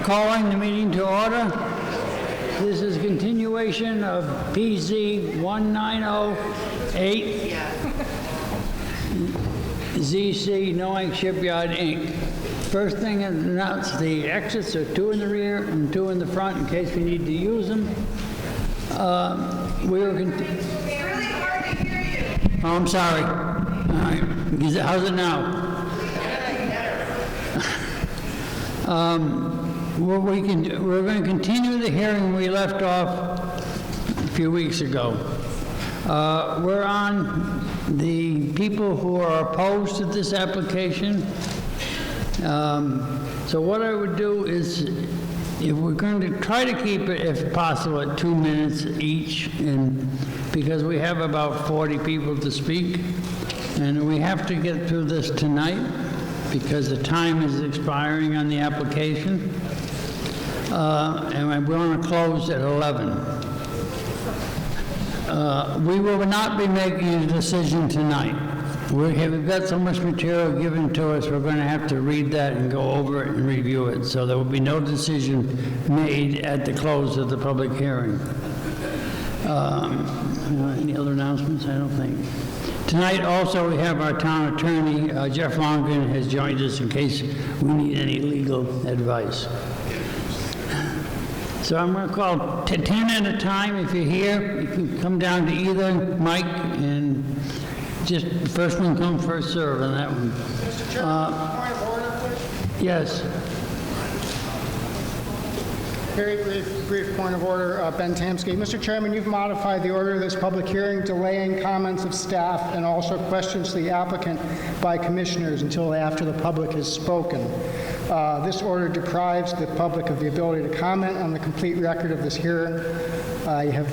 Calling the meeting to order. This is continuation of PZ1908 ZC Knowing Shipyard, Inc. First thing is announce the exits are 2 in the rear and 2 in the front in case we need to use them. It's really hard to hear you. Oh, I'm sorry. All right. How's it now? We're going to continue the hearing we left off a few weeks ago. We're on the people who are opposed to this application. So what I would do is, if we're going to try to keep it, if possible, at 2 minutes each, and because we have about 40 people to speak, and we have to get through this tonight because the time is expiring on the application, and we want to close at 11. We will not be making a decision tonight. We've got so much material given to us, we're going to have to read that and go over it and review it. So there will be no decision made at the close of the public hearing. Any other announcements? I don't think. Tonight also we have our town attorney, Jeff Longren, has joined us in case we need any legal advice. So I'm going to call 10 at a time. If you're here, you can come down to either mic and just first one come, first serve on that one. Mr. Chairman, point of order, please. Yes. Very brief point of order, Ben Tamsky. Mr. Chairman, you've modified the order of this public hearing, delaying comments of staff and also questions to the applicant by commissioners until after the public has spoken. This order deprives the public of the ability to comment on the complete record of this hearing. I have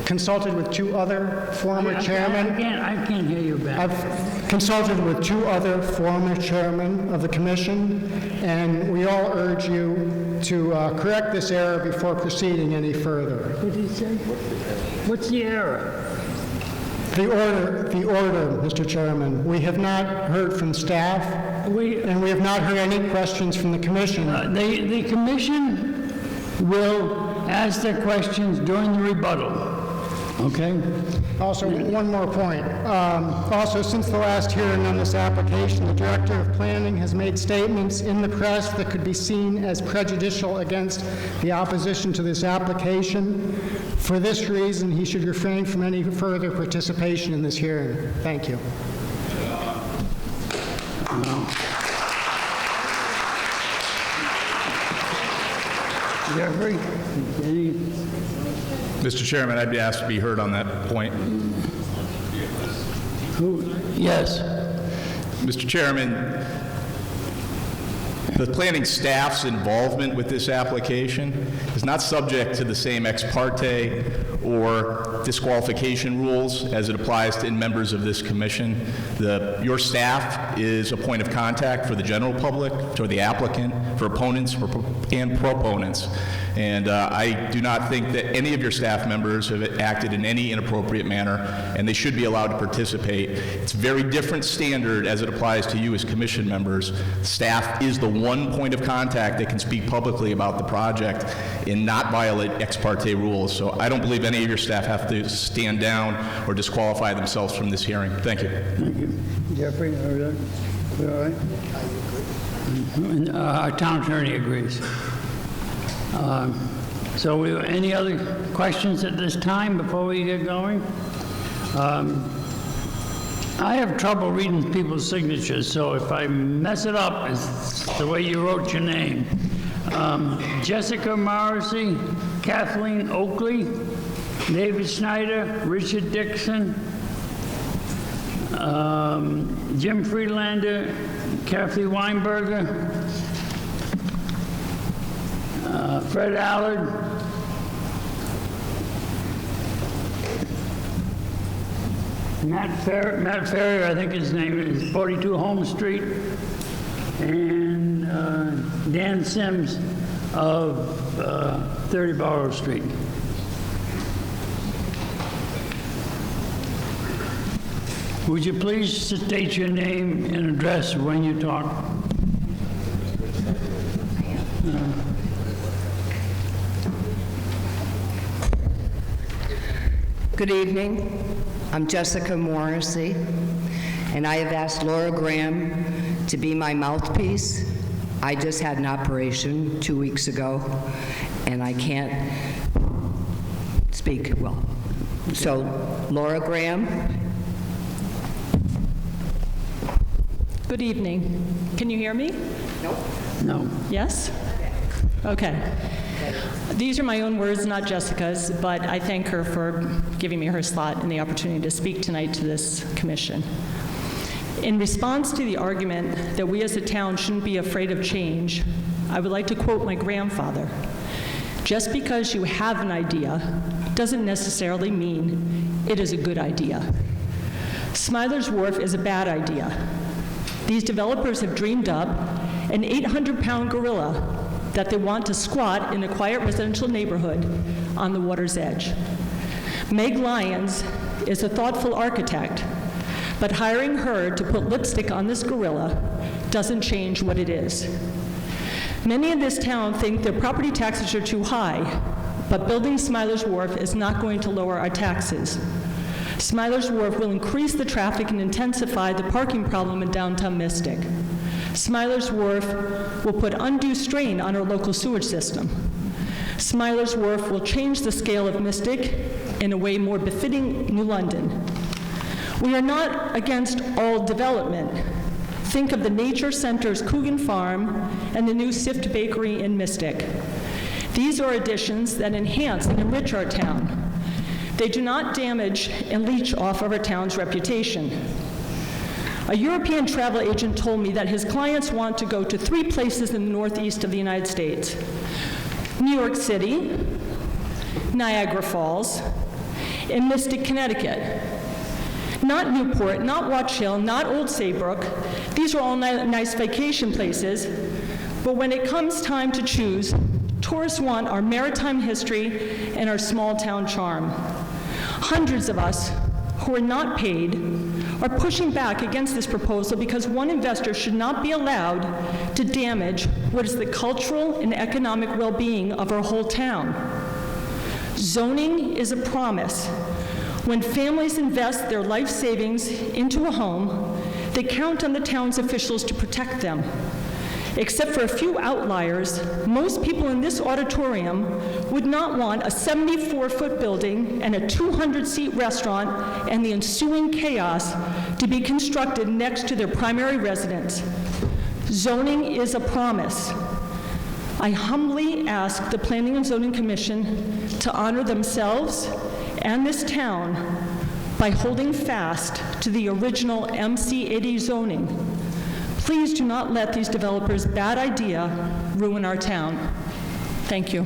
consulted with 2 other former chairmen. I can't hear you, Ben. I've consulted with 2 other former chairmen of the commission, and we all urge you to correct this error before proceeding any further. What did he say? What's the error? The order, Mr. Chairman. We have not heard from staff, and we have not heard any questions from the commission. The commission will ask their questions during the rebuttal. Okay? Also, one more point. Also, since the last hearing on this application, the Director of Planning has made statements in the press that could be seen as prejudicial against the opposition to this application. For this reason, he should refrain from any further participation in this hearing. Thank you. Jeffrey? Any? Mr. Chairman, I'd be asked to be heard on that point. Yes. Mr. Chairman, the planning staff's involvement with this application is not subject to the same ex parte or disqualification rules as it applies to members of this commission. Your staff is a point of contact for the general public, for the applicant, for opponents and proponents. And I do not think that any of your staff members have acted in any inappropriate manner, and they should be allowed to participate. It's a very different standard as it applies to you as commission members. Staff is the one point of contact that can speak publicly about the project and not violate ex parte rules. So I don't believe any of your staff have to stand down or disqualify themselves from this hearing. Thank you. Thank you. Jeffrey, are you all right? And, our town attorney agrees. So any other questions at this time before we get going? I have trouble reading people's signatures, so if I mess it up, it's the way you wrote your name. Jessica Morrissey, Kathleen Oakley, David Snyder, Richard Dixon, Jim Friedlander, Kathy Weinberger, Fred Allard, Matt Ferrier, I think his name is 42 Holmes Street, and Dan Sims of 30 Borough Street. Would you please state your name and address when you talk? Good evening. I'm Jessica Morrissey, and I have asked Laura Graham to be my mouthpiece. I just had an operation 2 weeks ago, and I can't speak well. So, Laura Graham. Good evening. Can you hear me? No. Yes? Okay. These are my own words, not Jessica's, but I thank her for giving me her slot and the opportunity to speak tonight to this commission. In response to the argument that we as a town shouldn't be afraid of change, I would like to quote my grandfather. Just because you have an idea doesn't necessarily mean it is a good idea. Smiler's Wharf is a bad idea. These developers have dreamed up an 800-pound gorilla that they want to squat in a quiet residential neighborhood on the water's edge. Meg Lyons is a thoughtful architect, but hiring her to put lipstick on this gorilla doesn't change what it is. Many in this town think their property taxes are too high, but building Smiler's Wharf is not going to lower our taxes. Smiler's Wharf will increase the traffic and intensify the parking problem in downtown Mystic. Smiler's Wharf will put undue strain on our local sewage system. Smiler's Wharf will change the scale of Mystic in a way more befitting New London. We are not against all development. Think of the Nature Center's Coogan Farm and the new Sift Bakery in Mystic. These are additions that enhance and enrich our town. They do not damage and leech off of our town's reputation. A European travel agent told me that his clients want to go to 3 places in the northeast of the United States: New York City, Niagara Falls, and Mystic, Connecticut. Not Newport, not Watch Hill, not Old Saybrook. These are all nice vacation places, but when it comes time to choose, tourists want our maritime history and our small town charm. Hundreds of us who are not paid are pushing back against this proposal because one investor should not be allowed to damage what is the cultural and economic well-being of our whole town. Zoning is a promise. When families invest their life savings into a home, they count on the town's officials to protect them. Except for a few outliers, most people in this auditorium would not want a 74-foot building and a 200-seat restaurant and the ensuing chaos to be constructed next to their primary residence. Zoning is a promise. I humbly ask the Planning and Zoning Commission to honor themselves and this town by holding fast to the original MC80 zoning. Please do not let these developers' bad idea ruin our town. Thank you.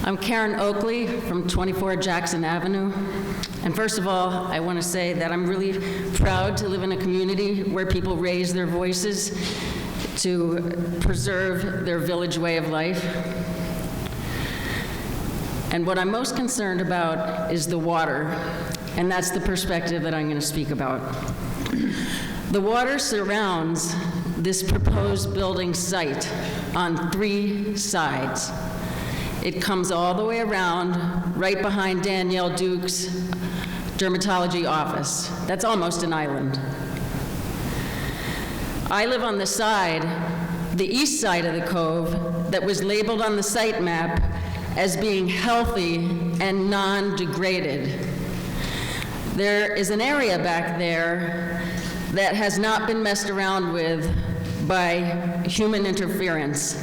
I'm Karen Oakley from 24 Jackson Avenue. And first of all, I want to say that I'm really proud to live in a community where people raise their voices to preserve their village way of life. And what I'm most concerned about is the water, and that's the perspective that I'm going to speak about. The water surrounds this proposed building site on 3 sides. It comes all the way around, right behind Danielle Duke's dermatology office. That's almost an island. I live on the side, the east side of the cove, that was labeled on the site map as being healthy and non-degraded. There is an area back there that has not been messed around with by human interference.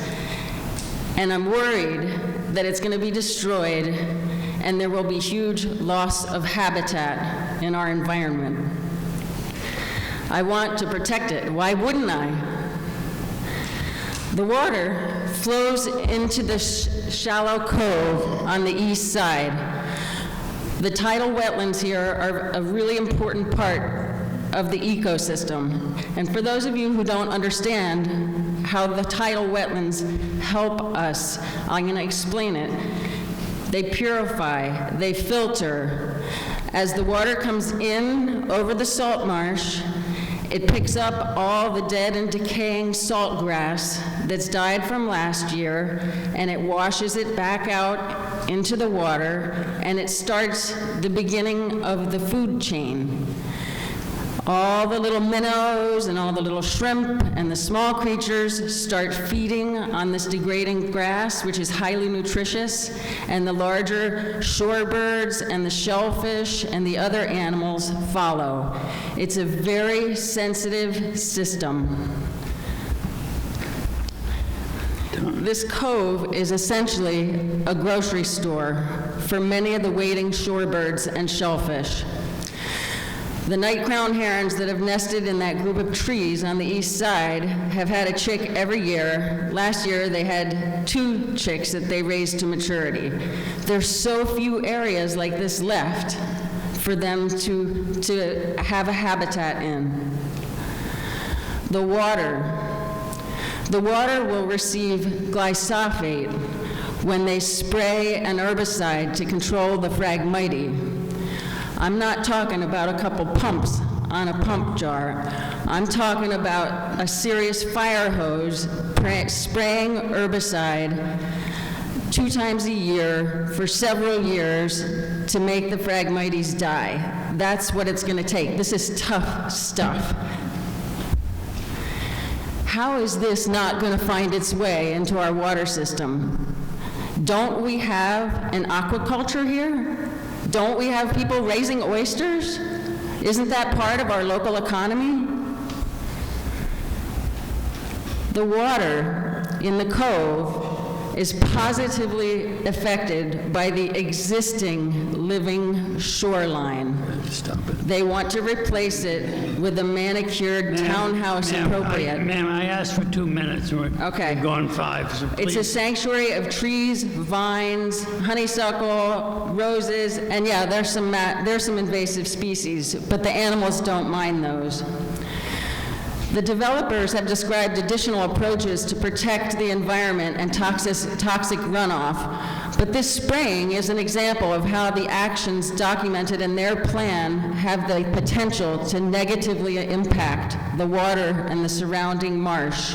And I'm worried that it's going to be destroyed and there will be huge loss of habitat in our environment. I want to protect it. Why wouldn't I? The water flows into the shallow cove on the east side. The tidal wetlands here are a really important part of the ecosystem. And for those of you who don't understand how the tidal wetlands help us, I'm going to explain it. They purify, they filter. As the water comes in over the salt marsh, It picks up all the dead and decaying salt grass that's died from last year, and it washes it back out into the water, and it starts the beginning of the food chain. All the little minnows and all the little shrimp and the small creatures start feeding on this degrading grass, which is highly nutritious, and the larger shorebirds and the shellfish and the other animals follow. It's a very sensitive system. This cove is essentially a grocery store for many of the wading shorebirds and shellfish. The night-crowned herons that have nested in that group of trees on the east side have had a chick every year. Last year, they had 2 chicks that they raised to maturity. There's so few areas like this left for them to have a habitat in. The water will receive glyphosate when they spray an herbicide to control the Phragmites. I'm not talking about a couple pumps on a pump jar. I'm talking about a serious fire hose spraying herbicide 2 times a year for several years to make the Phragmites die. That's what it's going to take. This is tough stuff. How is this not going to find its way into our water system? Don't we have an aquaculture here? Don't we have people raising oysters? Isn't that part of our local economy? The water in the cove is positively affected by the existing living shoreline. Stop it. They want to replace it with a manicured townhouse appropriate. Ma'am, I asked for 2 minutes. Okay. We're going 5, so It's a please. sanctuary of trees, vines, honeysuckle, roses, and yeah, there's some invasive species, but the animals don't mind those. The developers have described additional approaches to protect the environment and toxic runoff, but this spraying is an example of how the actions documented in their plan have the potential to negatively impact the water and the surrounding marsh.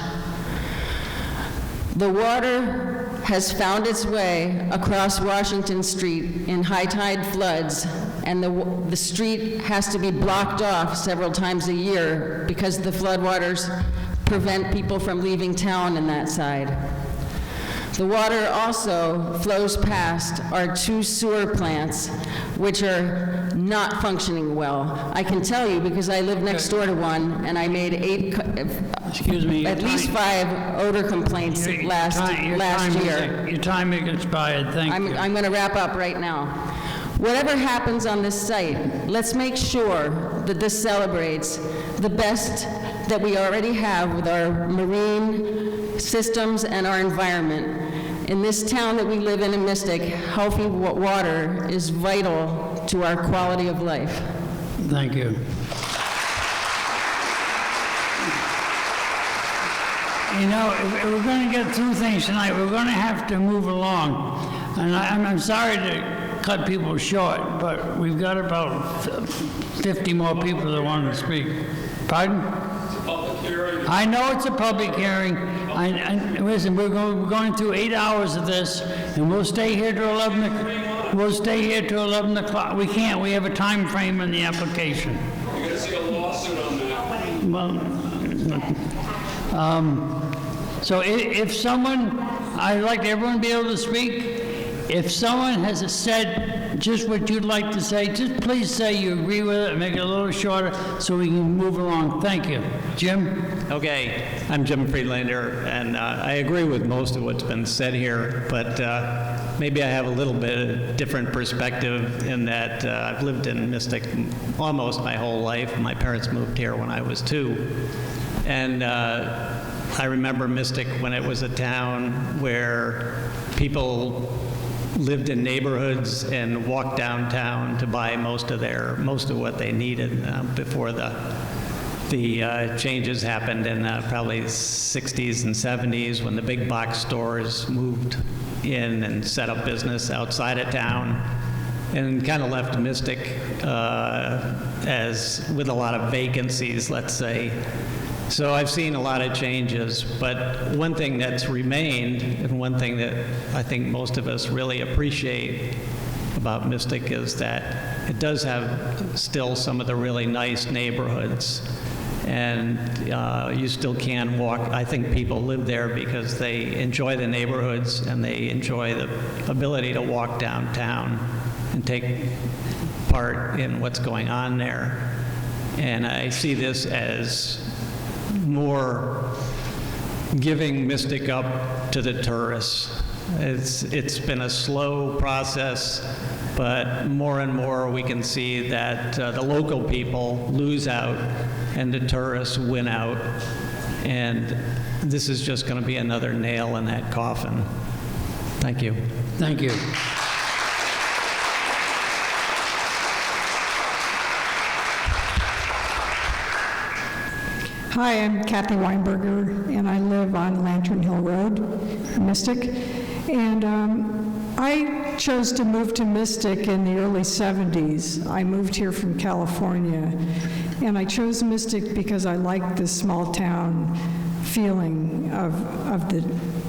The water has found its way across Washington Street in high tide floods, and the street has to be blocked off several times a year because the floodwaters prevent people from leaving town in that side. The water also flows past our 2 sewer plants, which are not functioning well. I can tell you because I live next door to one, and I made Excuse me. at least 5 odor complaints last year. Your time is expired. Thank you. I'm going to wrap up right now. Whatever happens on this site, let's make sure that this celebrates the best that we already have with our marine systems and our environment. In this town that we live in Mystic, healthy water is vital to our quality of life. Thank you. You know, if we're going to get through things tonight, we're going to have to move along. And I'm sorry to cut people short, but we've got about 50 more people that want to speak. Pardon? It's a public hearing. I know it's a public hearing. Listen, we're going through 8 hours of this, and we'll stay here till 11 o'clock. We'll stay here till 11 o'clock. We can't. We have a time frame in the application. You're going to see a lawsuit on that. Well, so if someone, I'd like everyone to be able to speak. If someone has said just what you'd like to say, just please say you agree with it and make it a little shorter so we can move along. Thank you. Jim? Okay, I'm Jim Friedlander, and I agree with most of what's been said here, but maybe I have a little bit of different perspective in that I've lived in Mystic almost my whole life. My parents moved here when I was 2, and I remember Mystic when it was a town where people lived in neighborhoods and walked downtown to buy most of what they needed before the changes happened in probably 60s and 70s when the big box stores moved in and set up business outside of town. and kind of left Mystic as with a lot of vacancies, let's say. So I've seen a lot of changes, but one thing that's remained, and one thing that I think most of us really appreciate about Mystic, is that it does have still some of the really nice neighborhoods. And you still can walk. I think people live there because they enjoy the neighborhoods and they enjoy the ability to walk downtown and take part in what's going on there. And I see this as more giving Mystic up to the tourists. It's been a slow process, but more and more we can see that the local people lose out and the tourists win out. And this is just going to be another nail in that coffin. Thank you. Thank you. Hi, I'm Kathy Weinberger, and I live on Lantern Hill Road, Mystic. And I chose to move to Mystic in the early 70s. I moved here from California, and I chose Mystic because I liked the small town feeling of the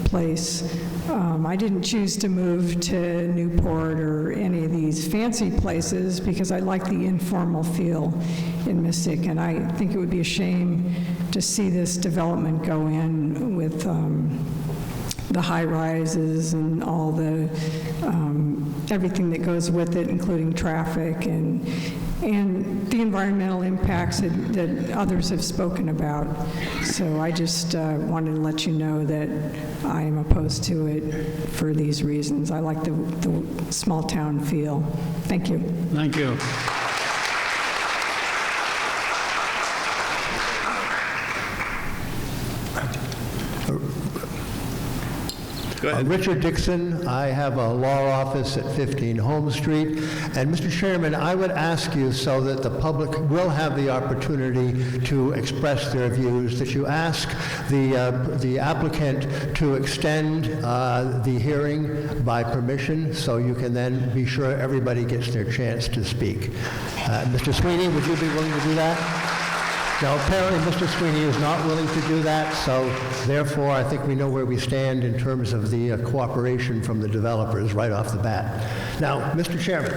place. I didn't choose to move to Newport or any of these fancy places because I like the informal feel in Mystic, and I think it would be a shame to see this development go in with the high-rises and all the everything that goes with it, including traffic and the environmental impacts that others have spoken about. So I just wanted to let you know that I am opposed to it for these reasons. I like the small town feel. Thank you. Thank you. Richard Dixon. I have a law office at 15 Holmes Street. And Mr. Chairman, I would ask you, so that the public will have the opportunity to express their views, that you ask the applicant to extend the hearing by permission, so you can then be sure everybody gets their chance to speak. Mr. Sweeney, would you be willing to do that? Now, apparently, Mr. Sweeney is not willing to do that, so therefore, I think we know where we stand in terms of the cooperation from the developers right off the bat. Now, Mr. Chairman,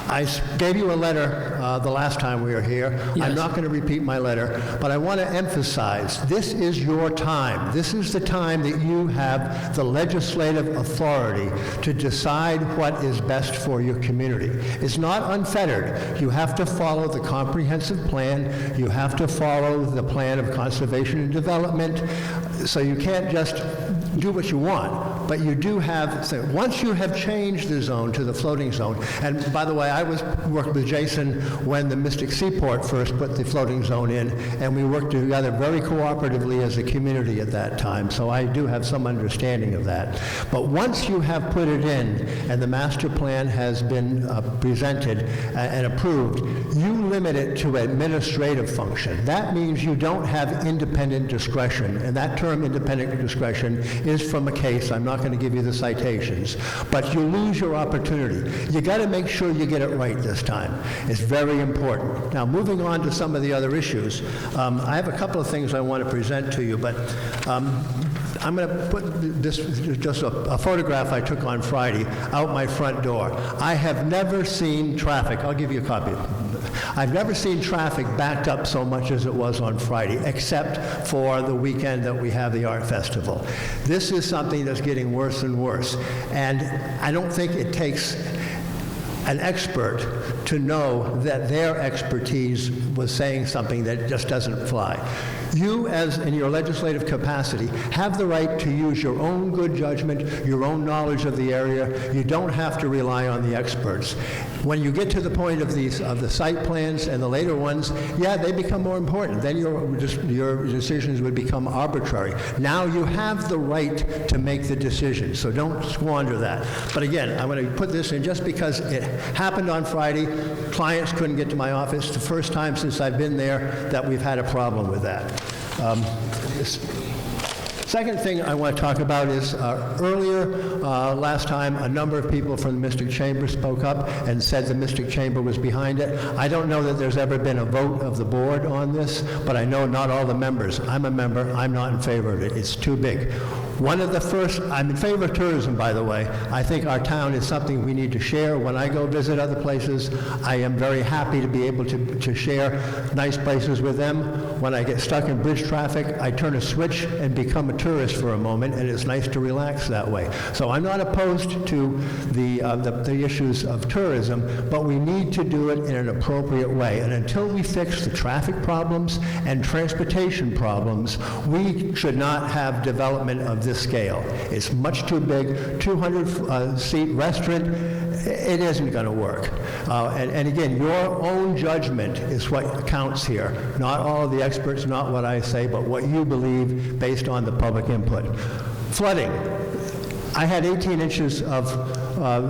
I gave you a letter the last time we were here. Yes. I'm not going to repeat my letter, but I want to emphasize, this is your time. This is the time that you have the legislative authority to decide what is best for your community. It's not unfettered. You have to follow the comprehensive plan. You have to follow the plan of conservation and development. So you can't just do what you want. But you do have, so once you have changed the zone to the floating zone, and by the way, I worked with Jason when the Mystic Seaport first put the floating zone in, and we worked together very cooperatively as a community at that time, so I do have some understanding of that. But once you have put it in, and the master plan has been presented and approved, you limit it to administrative function. That means you don't have independent discretion, and that term independent discretion is from a case. I'm not going to give you the citations, but you lose your opportunity. You got to make sure you get it right this time. It's very important. Now, moving on to some of the other issues, I have a couple of things I want to present to you, but I'm going to put this, just a photograph I took on Friday, out my front door. I have never seen traffic. I'll give you a copy. I've never seen traffic backed up so much as it was on Friday, except for the weekend that we have the art festival. This is something that's getting worse and worse. And I don't think it takes an expert to know that their expertise was saying something that just doesn't fly. You, as in your legislative capacity, have the right to use your own good judgment, your own knowledge of the area. You don't have to rely on the experts. When you get to the point of the site plans and the later ones, yeah, they become more important. Then your decisions would become arbitrary. Now you have the right to make the decision, so don't squander that. But again, I'm going to put this in just because it happened on Friday. Clients couldn't get to my office. The first time since I've been there that we've had a problem with that. Second thing I want to talk about is last time, a number of people from the Mystic Chamber spoke up and said the Mystic Chamber was behind it. I don't know that there's ever been a vote of the board on this, but I know not all the members. I'm a member. I'm not in favor of it. It's too big. I'm in favor of tourism, by the way. I think our town is something we need to share. When I go visit other places, I am very happy to be able to share nice places with them. When I get stuck in bridge traffic, I turn a switch and become a tourist for a moment, and it's nice to relax that way. So I'm not opposed to the issues of tourism, but we need to do it in an appropriate way. And until we fix the traffic problems and transportation problems, we should not have development of this scale. It's much too big. 200-seat restaurant, it isn't going to work. And again, your own judgment is what counts here. Not all of the experts, not what I say, but what you believe based on the public input. Flooding. I had 18 inches of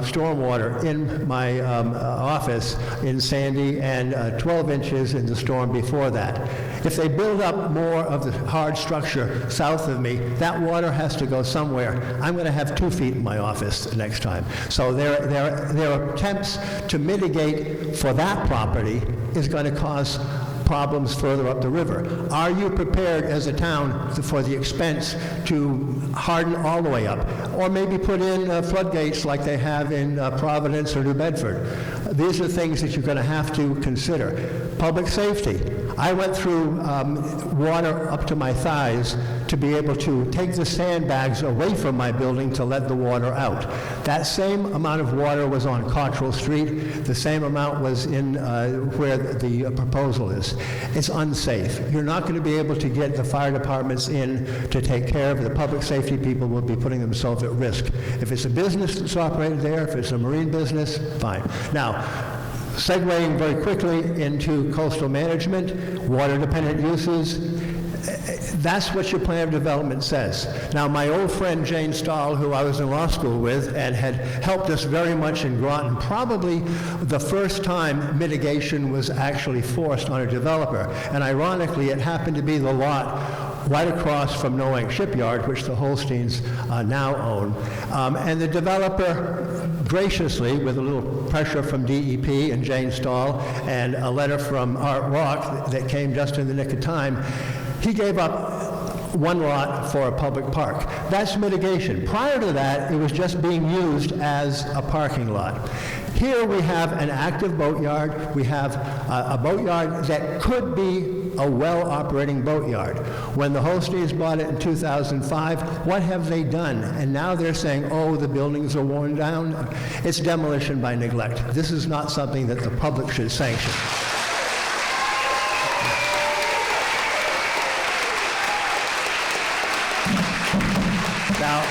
stormwater in my office in Sandy and 12 inches in the storm before that. If they build up more of the hard structure south of me, that water has to go somewhere. I'm going to have 2 feet in my office the next time. So their attempts to mitigate for that property is going to cause problems further up the river. Are you prepared as a town for the expense to harden all the way up? Or maybe put in floodgates like they have in Providence or New Bedford? These are things that you're going to have to consider. Public safety. I went through water up to my thighs to be able to take the sandbags away from my building to let the water out. That same amount of water was on Cottrell Street. The same amount was in where the proposal is. It's unsafe. You're not going to be able to get the fire departments in to take care of it. The public safety people will be putting themselves at risk. If it's a business that's operated there, if it's a marine business, fine. Now, segueing very quickly into coastal management, water-dependent uses, that's what your plan of development says. Now, my old friend Jane Stahl, who I was in law school with and had helped us very much in Groton, probably the first time mitigation was actually forced on a developer. And ironically, it happened to be the lot right across from Noank Shipyard, which the Holsteins now own. And the developer graciously, with a little pressure from DEP and Jane Stahl and a letter from Art Rock that came just in the nick of time, he gave up 1 lot for a public park. That's mitigation. Prior to that, it was just being used as a parking lot. Here we have an active boatyard. We have a boatyard that could be a well-operating boatyard. When the Holsteins bought it in 2005, what have they done? And now they're saying, oh, the buildings are worn down. It's demolition by neglect. This is not something that the public should sanction. Now,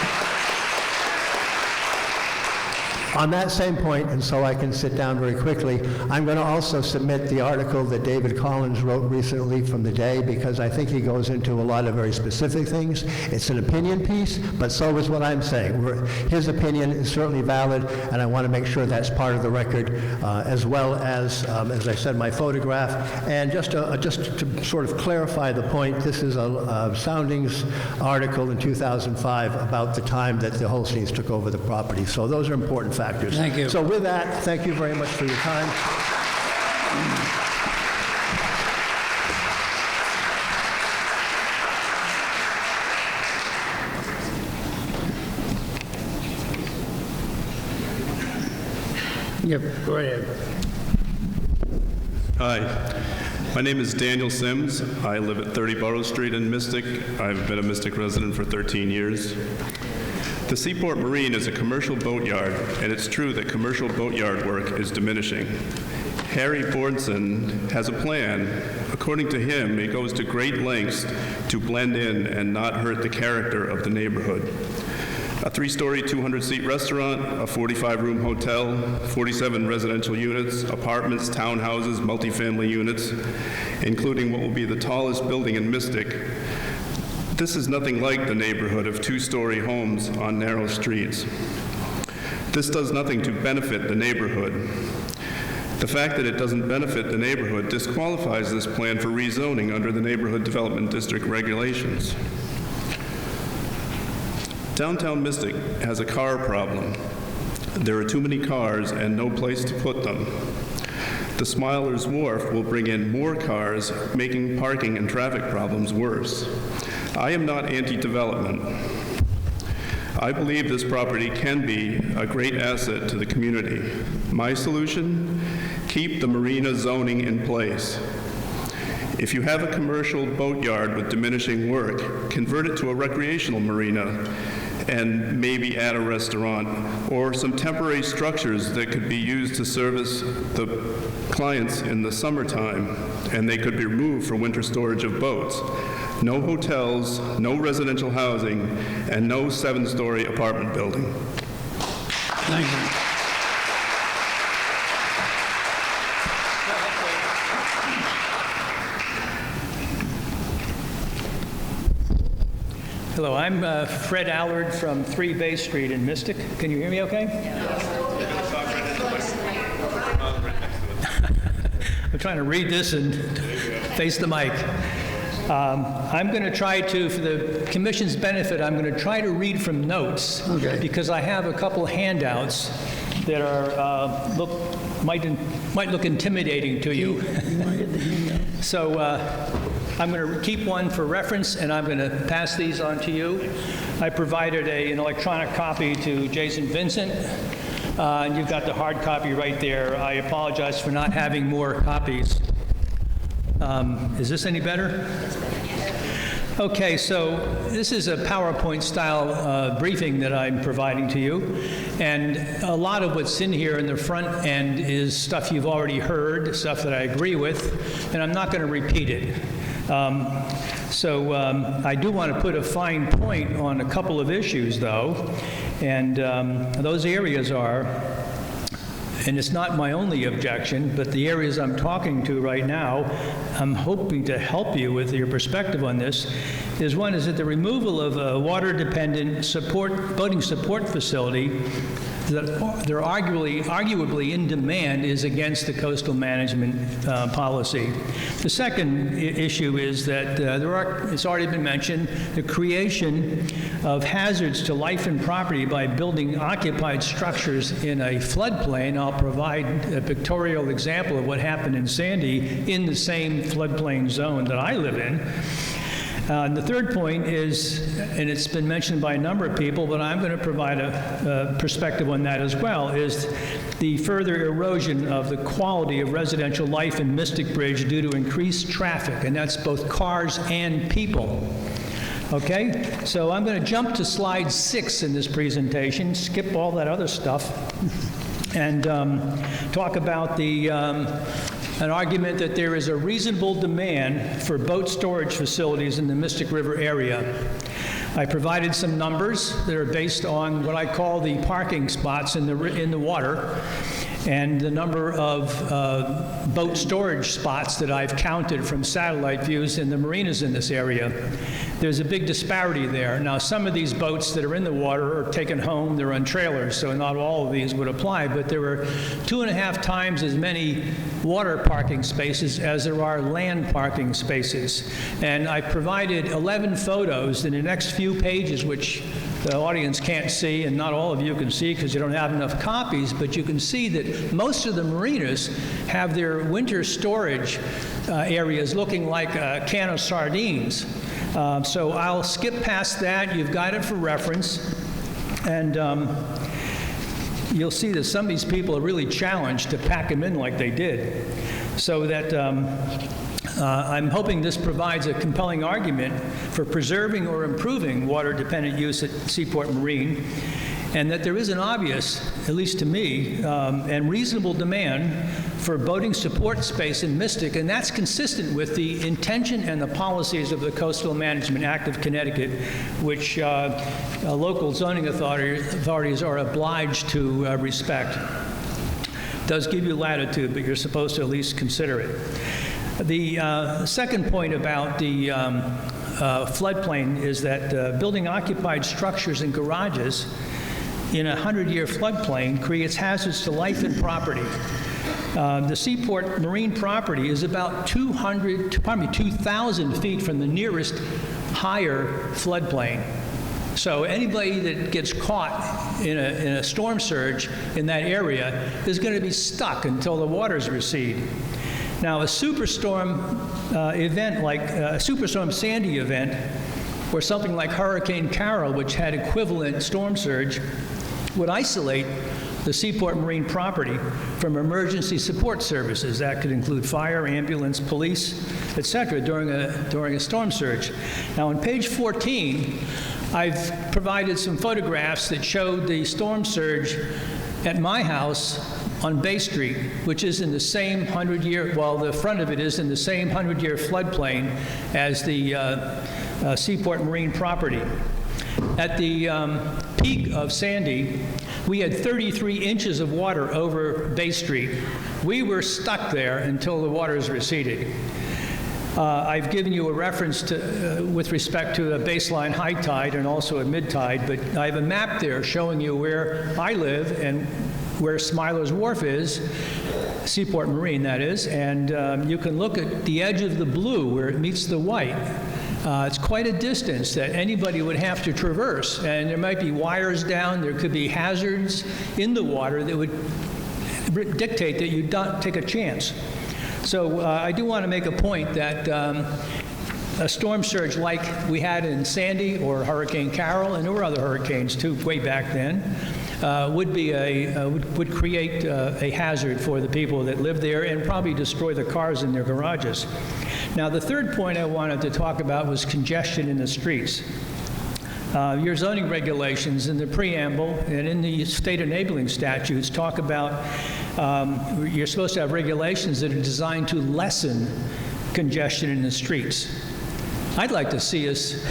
on that same point, and so I can sit down very quickly, I'm going to also submit the article that David Collins wrote recently from the Day, because I think he goes into a lot of very specific things. It's an opinion piece, but so is what I'm saying. His opinion is certainly valid, and I want to make sure that's part of the record, as well as I said, my photograph. And just to sort of clarify the point, this is a Soundings article in 2005 about the time that the Holsteins took over the property. So those are important factors. Thank you. So with that, thank you very much for your time. Yep, go ahead. Hi, my name is Daniel Sims. I live at 30 Borough Street in Mystic. I've been a Mystic resident for 13 years. The Seaport Marine is a commercial boatyard, and it's true that commercial boatyard work is diminishing. Harry Bornson has a plan. According to him, he goes to great lengths to blend in and not hurt the character of the neighborhood. A 3-story, 200-seat restaurant, a 45-room hotel, 47 residential units, apartments, townhouses, multifamily units, including what will be the tallest building in Mystic. This is nothing like the neighborhood of 2-story homes on narrow streets. This does nothing to benefit the neighborhood. The fact that it doesn't benefit the neighborhood disqualifies this plan for rezoning under the Neighborhood Development District regulations. Downtown Mystic has a car problem. There are too many cars and no place to put them. The Smiler Wharf will bring in more cars, making parking and traffic problems worse. I am not anti-development. I believe this property can be a great asset to the community. My solution? Keep the marina zoning in place. If you have a commercial boatyard with diminishing work, convert it to a recreational marina and maybe add a restaurant or some temporary structures that could be used to service the clients in the summertime, and they could be removed for winter storage of boats. No hotels, no residential housing, and no 7-story apartment building. Thank you. Hello, I'm Fred Allard from 3 Bay Street in Mystic. Can you hear me okay? I'm trying to read this and face the mic. I'm going to try to, for the commission's benefit, I'm going to try to read from notes. Okay. Because I have a couple handouts that are might look intimidating to you. So I'm going to keep one for reference, and I'm going to pass these on to you. I provided an electronic copy to Jason Vincent, and you've got the hard copy right there. I apologize for not having more copies. Is this any better? Okay, so this is a PowerPoint-style briefing that I'm providing to you, and a lot of what's in here in the front end is stuff you've already heard, stuff that I agree with, and I'm not going to repeat it. I do want to put a fine point on a couple of issues, though, and those areas are, and it's not my only objection, but the areas I'm talking to right now, I'm hoping to help you with your perspective on this, is one is that the removal of a water-dependent boating support facility that they're arguably in demand is against the coastal management policy. The second issue is that it's already been mentioned, the creation of hazards to life and property by building occupied structures in a floodplain. I'll provide a pictorial example of what happened in Sandy in the same floodplain zone that I live in. The third point is, and it's been mentioned by a number of people, but I'm going to provide a perspective on that as well, is the further erosion of the quality of residential life in Mystic Bridge due to increased traffic, and that's both cars and people. Okay, so I'm going to jump to slide 6 in this presentation, skip all that other stuff, and talk about an argument that there is a reasonable demand for boat storage facilities in the Mystic River area. I provided some numbers that are based on what I call the parking spots in the water, and the number of boat storage spots that I've counted from satellite views in the marinas in this area. There's a big disparity there. Now, some of these boats that are in the water are taken home, they're on trailers, so not all of these would apply, but there are 2.5 times as many water parking spaces as there are land parking spaces. And I provided 11 photos in the next few pages, which the audience can't see, and not all of you can see because you don't have enough copies, but you can see that most of the marinas have their winter storage areas looking like a can of sardines. So I'll skip past that. You've got it for reference. And you'll see that some of these people are really challenged to pack them in like they did. So that I'm hoping this provides a compelling argument for preserving or improving water-dependent use at Seaport Marine, and that there is an obvious, at least to me, and reasonable demand for boating support space in Mystic, and that's consistent with the intention and the policies of the Coastal Management Act of Connecticut, which local zoning authorities are obliged to respect. It does give you latitude, but you're supposed to at least consider it. The second point about the floodplain is that building occupied structures and garages in a 100-year floodplain creates hazards to life and property. The Seaport Marine property is about 2,000 feet from the nearest higher floodplain. So anybody that gets caught in a storm surge in that area is going to be stuck until the waters recede. Now, a superstorm event like a Superstorm Sandy event, or something like Hurricane Carol, which had equivalent storm surge, would isolate the Seaport Marine property from emergency support services. That could include fire, ambulance, police, etc. during a storm surge. Now, on page 14, I've provided some photographs that showed the storm surge at my house on Bay Street, which is in the same 100-year, well, the front of it is in the same 100-year floodplain as the Seaport Marine property. At the peak of Sandy, we had 33 inches of water over Bay Street. We were stuck there until the waters receded. I've given you a reference to, with respect to a baseline high tide and also a mid tide, but I have a map there showing you where I live and where Smiler Wharf is, Seaport Marine, that is, and you can look at the edge of the blue where it meets the white. It's quite a distance that anybody would have to traverse, and there might be wires down, there could be hazards in the water that would dictate that you don't take a chance. So I do want to make a point that a storm surge like we had in Sandy or Hurricane Carol, and there were other hurricanes too way back then, would create a hazard for the people that live there and probably destroy the cars in their garages. Now, the third point I wanted to talk about was congestion in the streets. Your zoning regulations in the preamble and in the state enabling statutes talk about you're supposed to have regulations that are designed to lessen congestion in the streets. I'd like to see us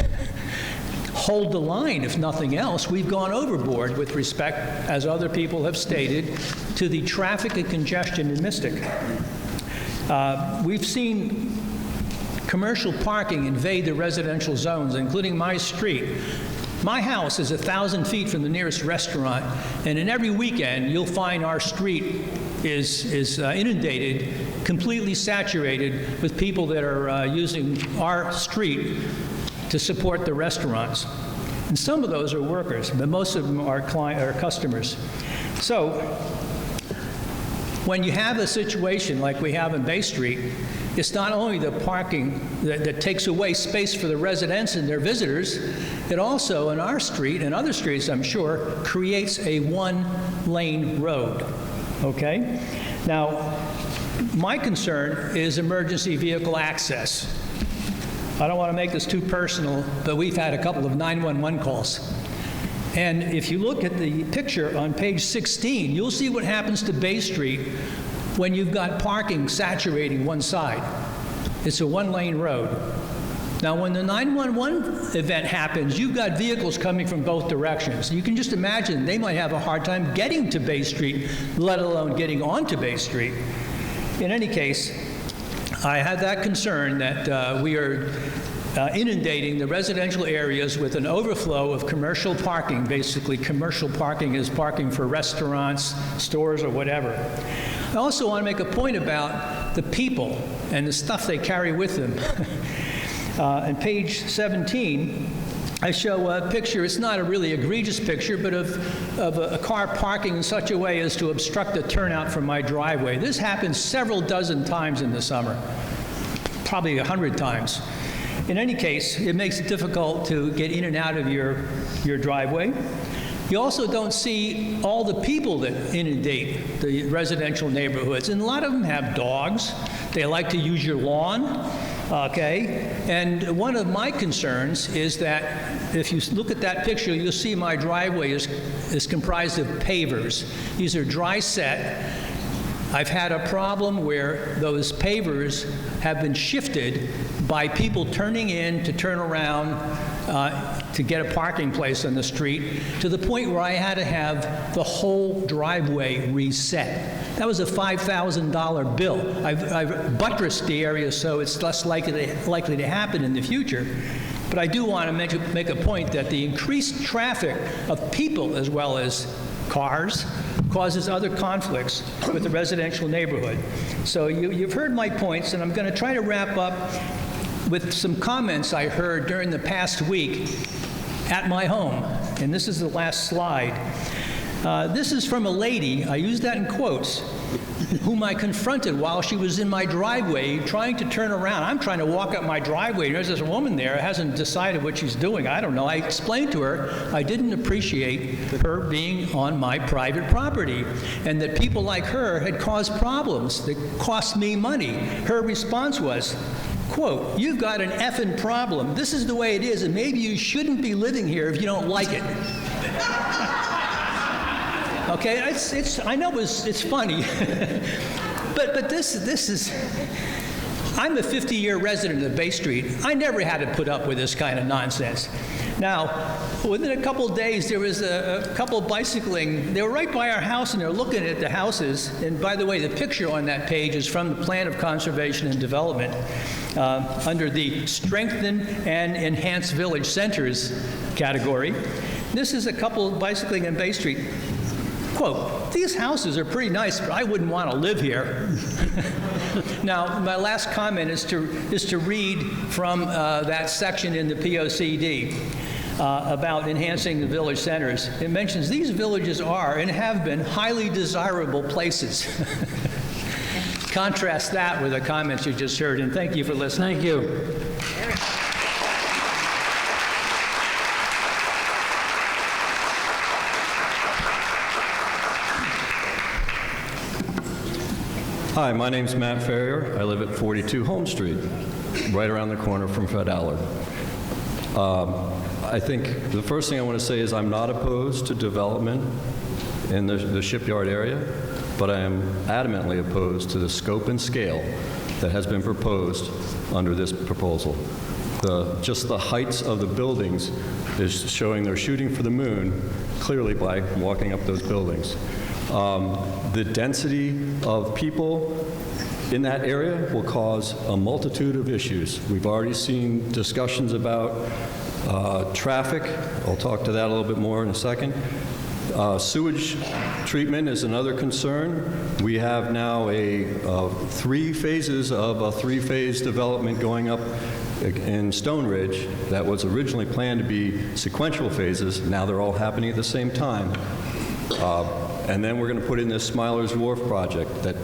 hold the line, if nothing else. We've gone overboard with respect, as other people have stated, to the traffic and congestion in Mystic. We've seen commercial parking invade the residential zones, including my street. My house is 1,000 feet from the nearest restaurant, and in every weekend you'll find our street is inundated, completely saturated with people that are using our street to support the restaurants. And some of those are workers, but most of them are customers. So when you have a situation like we have in Bay Street, it's not only the parking that takes away space for the residents and their visitors, it also, in our street and other streets, I'm sure, creates a one-lane road, okay? Now, my concern is emergency vehicle access. I don't want to make this too personal, but we've had a couple of 911 calls. And if you look at the picture on page 16, you'll see what happens to Bay Street when you've got parking saturating one side. It's a one-lane road. Now, when the 911 event happens, you've got vehicles coming from both directions. You can just imagine they might have a hard time getting to Bay Street, let alone getting onto Bay Street. In any case, I had that concern that we are inundating the residential areas with an overflow of commercial parking. Basically, commercial parking is parking for restaurants, stores, or whatever. I also want to make a point about the people and the stuff they carry with them. On page 17, I show a picture. It's not a really egregious picture, but of a car parking in such a way as to obstruct the turnout from my driveway. This happens several dozen times in the summer, probably 100 times. In any case, it makes it difficult to get in and out of your driveway. You also don't see all the people that inundate the residential neighborhoods, and a lot of them have dogs. They like to use your lawn, okay? And one of my concerns is that if you look at that picture, you'll see my driveway is comprised of pavers. These are dry set. I've had a problem where those pavers have been shifted by people turning in to turn around to get a parking place on the street, to the point where I had to have the whole driveway reset. That was a $5,000 bill. I've buttressed the area so it's less likely to happen in the future. But I do want to make a point that the increased traffic of people as well as cars causes other conflicts with the residential neighborhood. So you've heard my points, and I'm going to try to wrap up with some comments I heard during the past week at my home. And this is the last slide. This is from a lady, I use that in quotes, whom I confronted while she was in my driveway trying to turn around. I'm trying to walk up my driveway, and there's this woman there who hasn't decided what she's doing. I don't know. I explained to her I didn't appreciate her being on my private property, and that people like her had caused problems that cost me money. Her response was, quote, "You've got an effing problem. This is the way it is, and maybe you shouldn't be living here if you don't like it." Okay, I know it's funny, but this is, I'm a 50-year resident of Bay Street. I never had to put up with this kind of nonsense. Now, within a couple of days, there was a couple bicycling. They were right by our house, and they're looking at the houses. And by the way, the picture on that page is from the Plan of Conservation and Development under the Strengthen and Enhance Village Centers category. This is a couple bicycling in Bay Street. Quote, "These houses are pretty nice, but I wouldn't want to live here." Now, my last comment is to read from that section in the POCD about enhancing the village centers. It mentions these villages are and have been highly desirable places. Contrast that with the comments you just heard, and thank you for listening. Thank you. Hi, my name's Matt Ferrier. I live at 42 Home Street, right around the corner from Fred Allard. I think the first thing I want to say is I'm not opposed to development in the shipyard area, but I am adamantly opposed to the scope and scale that has been proposed under this proposal. Just the heights of the buildings is showing they're shooting for the moon clearly by walking up those buildings. The density of people in that area will cause a multitude of issues. We've already seen discussions about traffic. I'll talk to that a little bit more in a second. Sewage treatment is another concern. We have now three phases of a three-phase development going up in Stone Ridge that was originally planned to be sequential phases. Now they're all happening at the same time. And then we're going to put in this Smiler Wharf project that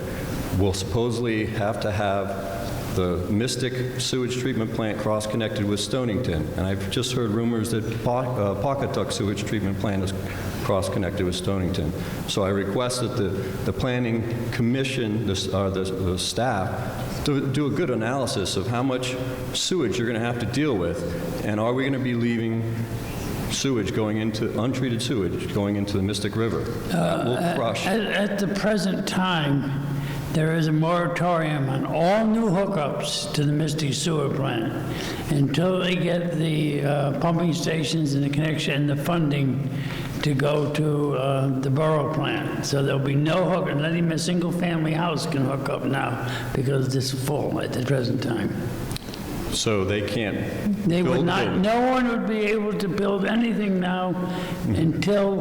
will supposedly have to have the Mystic sewage treatment plant cross-connected with Stonington. And I've just heard rumors that Pawcatuck sewage treatment plant is cross-connected with Stonington. So I request that the Planning Commission, the staff, do a good analysis of how much sewage you're going to have to deal with, and are we going to be leaving sewage going into, untreated sewage going into the Mystic River. That will crush. At the present time, there is a moratorium on all new hookups to the Mystic sewer plant until they get the pumping stations and the connection and the funding to go to the borough plant. So there'll be no hookup. Not even a single-family house can hook up now because it's full at the present time. So they can't They would build not, buildings. no one would be able to build anything now until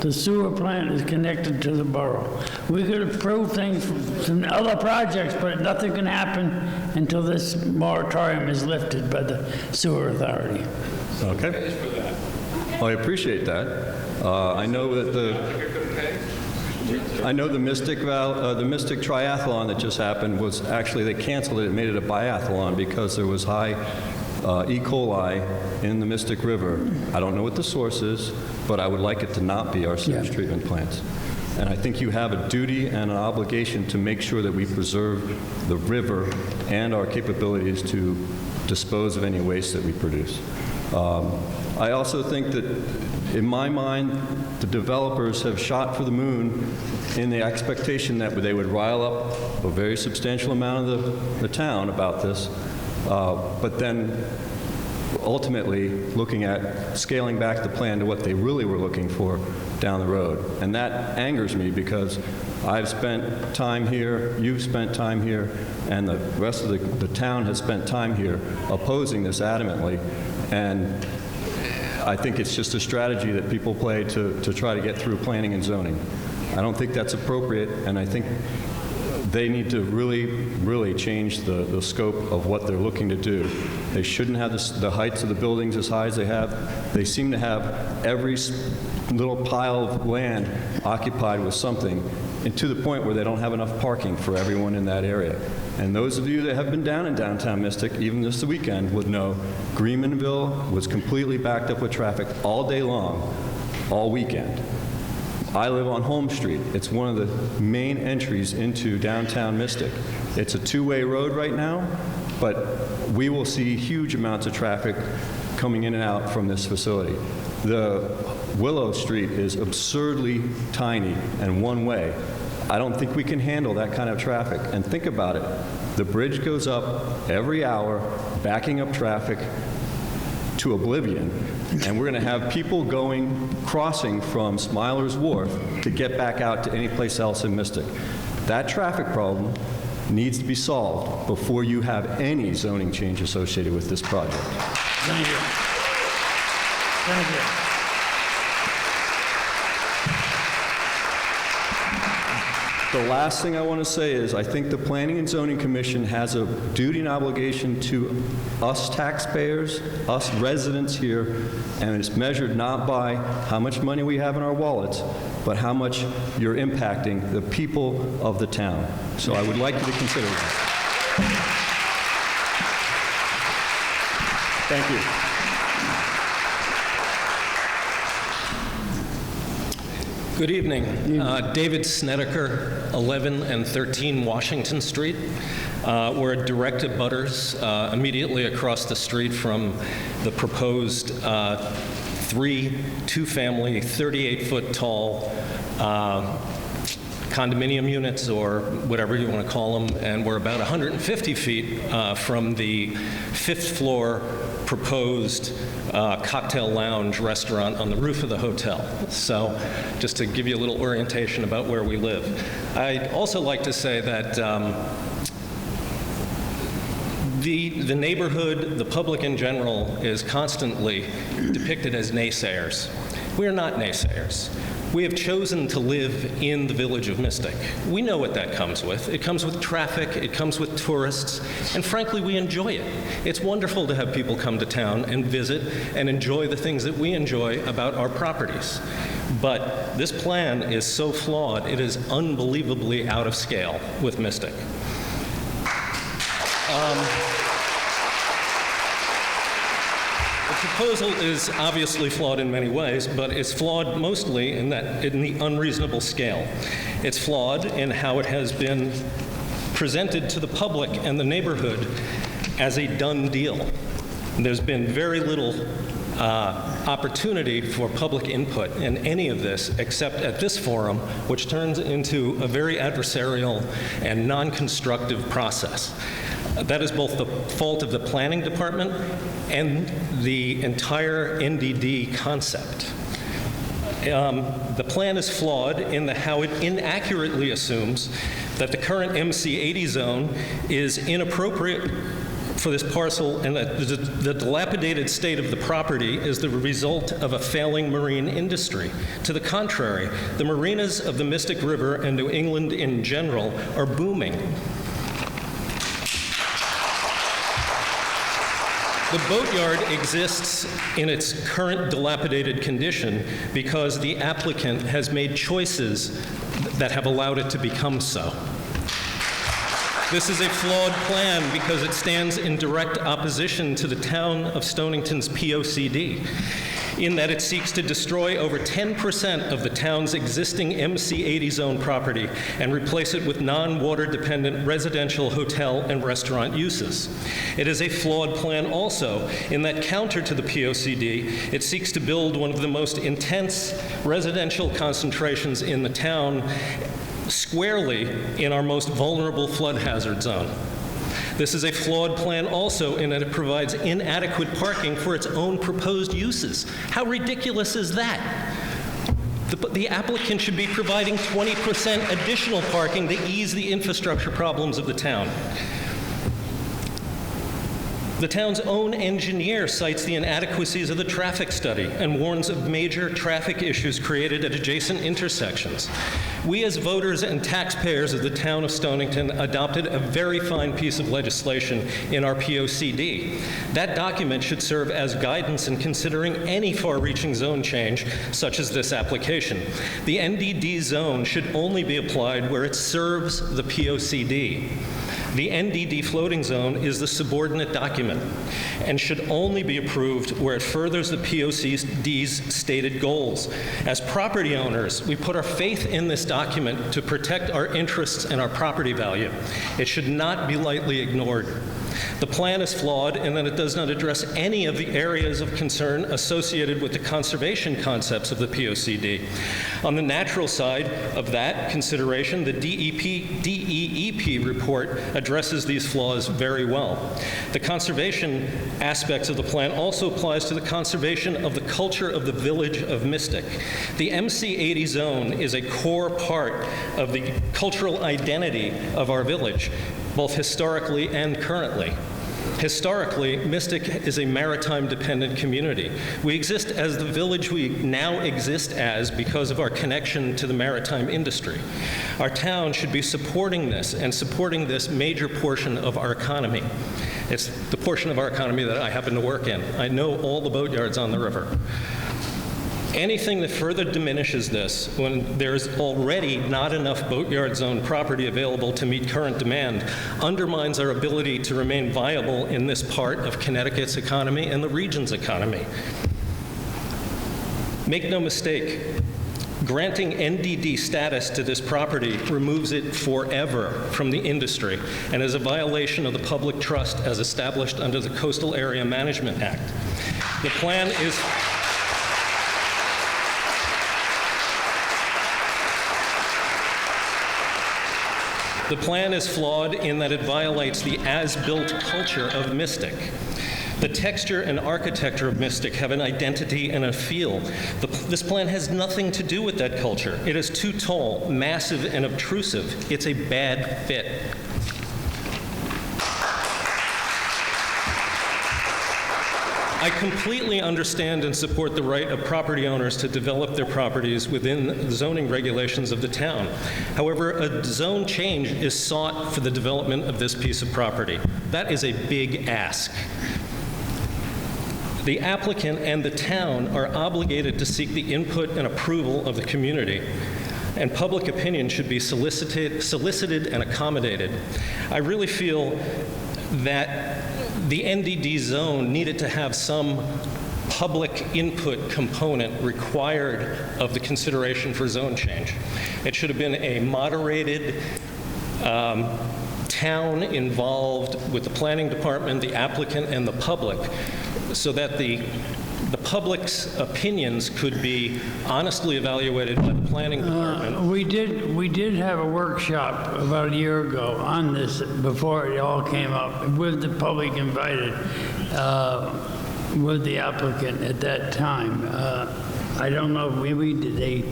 the sewer plant is connected to the borough. We could approve things from other projects, but nothing can happen until this moratorium is lifted by the sewer authority. Okay. Well, I appreciate that. I know that the Mystic Triathlon that just happened was actually, they canceled it and made it a biathlon because there was high E. coli in the Mystic River. I don't know what the source is, but I would like it to not be our sewage treatment plants. And I think you have a duty and an obligation to make sure that we preserve the river and our capabilities to dispose of any waste that we produce. I also think that, in my mind, the developers have shot for the moon in the expectation that they would rile up a very substantial amount of the town about this, but then ultimately looking at scaling back the plan to what they really were looking for down the road. And that angers me because I've spent time here, you've spent time here, and the rest of the town has spent time here opposing this adamantly. And I think it's just a strategy that people play to try to get through planning and zoning. I don't think that's appropriate, and I think they need to really, really change the scope of what they're looking to do. They shouldn't have the heights of the buildings as high as they have. They seem to have every little pile of land occupied with something, and to the point where they don't have enough parking for everyone in that area. And those of you that have been down in downtown Mystic, even this weekend, would know Greenmanville was completely backed up with traffic all day long, all weekend. I live on Holmes Street. It's one of the main entries into downtown Mystic. It's a two-way road right now, but we will see huge amounts of traffic coming in and out from this facility. The Willow Street is absurdly tiny and one way. I don't think we can handle that kind of traffic. And think about it. The bridge goes up every hour, backing up traffic to oblivion, and we're going to have people crossing from Smiler Wharf to get back out to any place else in Mystic. That traffic problem needs to be solved before you have any zoning change associated with this project. Thank you. Thank you. The last thing I want to say is I think the Planning and Zoning Commission has a duty and obligation to us taxpayers, us residents here, and it's measured not by how much money we have in our wallets, but how much you're impacting the people of the town. So I would like you to consider that. Thank you. Good evening. David Snedeker, 11 and 13 Washington Street. We're direct abutters immediately across the street from the proposed two-family, 38-foot tall condominium units, or whatever you want to call them, and we're about 150 feet from the fifth floor proposed cocktail lounge restaurant on the roof of the hotel. So just to give you a little orientation about where we live. I'd also like to say that the neighborhood, the public in general, is constantly depicted as naysayers. We are not naysayers. We have chosen to live in the village of Mystic. We know what that comes with. It comes with traffic, it comes with tourists, and frankly, we enjoy it. It's wonderful to have people come to town and visit and enjoy the things that we enjoy about our properties. But this plan is so flawed, it is unbelievably out of scale with Mystic. The proposal is obviously flawed in many ways, but it's flawed mostly in the unreasonable scale. It's flawed in how it has been presented to the public and the neighborhood as a done deal. There's been very little opportunity for public input in any of this, except at this forum, which turns into a very adversarial and non-constructive process. That is both the fault of the planning department and the entire NDD concept. The plan is flawed in how it inaccurately assumes that the current MC80 zone is inappropriate for this parcel, and that the dilapidated state of the property is the result of a failing marine industry. To the contrary, the marinas of the Mystic River and New England in general are booming. The boatyard exists in its current dilapidated condition because the applicant has made choices that have allowed it to become so. This is a flawed plan because it stands in direct opposition to the town of Stonington's POCD, in that it seeks to destroy over 10% of the town's existing MC80 zone property and replace it with non-water dependent residential, hotel, and restaurant uses. It is a flawed plan also in that, counter to the POCD, it seeks to build one of the most intense residential concentrations in the town squarely in our most vulnerable flood hazard zone. This is a flawed plan also in that it provides inadequate parking for its own proposed uses. How ridiculous is that? The applicant should be providing 20% additional parking to ease the infrastructure problems of the town. The town's own engineer cites the inadequacies of the traffic study and warns of major traffic issues created at adjacent intersections. We as voters and taxpayers of the town of Stonington adopted a very fine piece of legislation in our POCD. That document should serve as guidance in considering any far-reaching zone change, such as this application. The NDD zone should only be applied where it serves the POCD. The NDD floating zone is the subordinate document and should only be approved where it furthers the POCD's stated goals. As property owners, we put our faith in this document to protect our interests and our property value. It should not be lightly ignored. The plan is flawed in that it does not address any of the areas of concern associated with the conservation concepts of the POCD. On the natural side of that consideration, the DEEP report addresses these flaws very well. The conservation aspects of the plan also applies to the conservation of the culture of the village of Mystic. The MC80 zone is a core part of the cultural identity of our village, both historically and currently. Historically, Mystic is a maritime-dependent community. We exist as the village we now exist as because of our connection to the maritime industry. Our town should be supporting this and supporting this major portion of our economy. It's the portion of our economy that I happen to work in. I know all the boatyards on the river. Anything that further diminishes this, when there's already not enough boatyard zone property available to meet current demand, undermines our ability to remain viable in this part of Connecticut's economy and the region's economy. Make no mistake, granting NDD status to this property removes it forever from the industry and is a violation of the public trust as established under the Coastal Area Management Act. The plan is... The plan is flawed in that it violates the as-built culture of Mystic. The texture and architecture of Mystic have an identity and a feel. This plan has nothing to do with that culture. It is too tall, massive, and obtrusive. It's a bad fit. I completely understand and support the right of property owners to develop their properties within the zoning regulations of the town. However, a zone change is sought for the development of this piece of property. That is a big ask. The applicant and the town are obligated to seek the input and approval of the community, and public opinion should be solicited and accommodated. I really feel that the NDD zone needed to have some public input component required of the consideration for zone change. It should have been a moderated town involved with the planning department, the applicant, and the public, so that the public's opinions could be honestly evaluated by the planning department. We did have a workshop about a year ago on this before it all came up, with the public invited, with the applicant at that time. I don't know if maybe they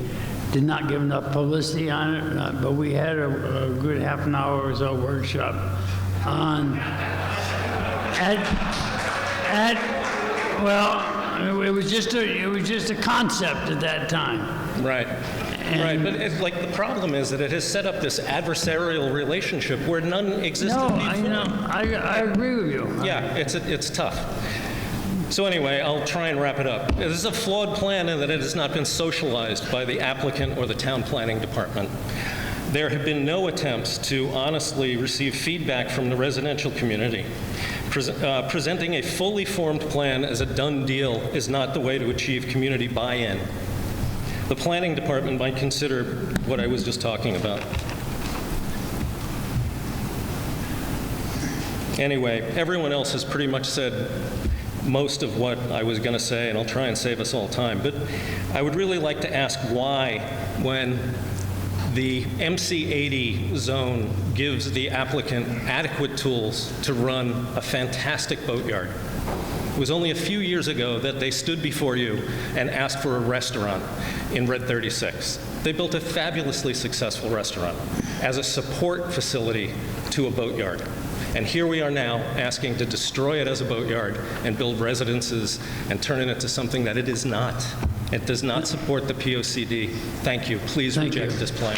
did not give enough publicity on it or not, but we had a good half an hour or so workshop on well, it was just a concept at that time. Right. Right, but it's like the problem is that it has set up this adversarial relationship where none existed before. I agree with you. Yeah, it's tough. So anyway, I'll try and wrap it up. This is a flawed plan in that it has not been socialized by the applicant or the town planning department. There have been no attempts to honestly receive feedback from the residential community. Presenting a fully formed plan as a done deal is not the way to achieve community buy-in. The planning department might consider what I was just talking about. Anyway, everyone else has pretty much said most of what I was going to say, and I'll try and save us all time. But I would really like to ask why, when the MC80 zone gives the applicant adequate tools to run a fantastic boatyard. It was only a few years ago that they stood before you and asked for a restaurant in Red 36. They built a fabulously successful restaurant as a support facility to a boatyard. And here we are now asking to destroy it as a boatyard and build residences and turn it into something that it is not. It does not support the POCD. Thank you. Please reject this plan.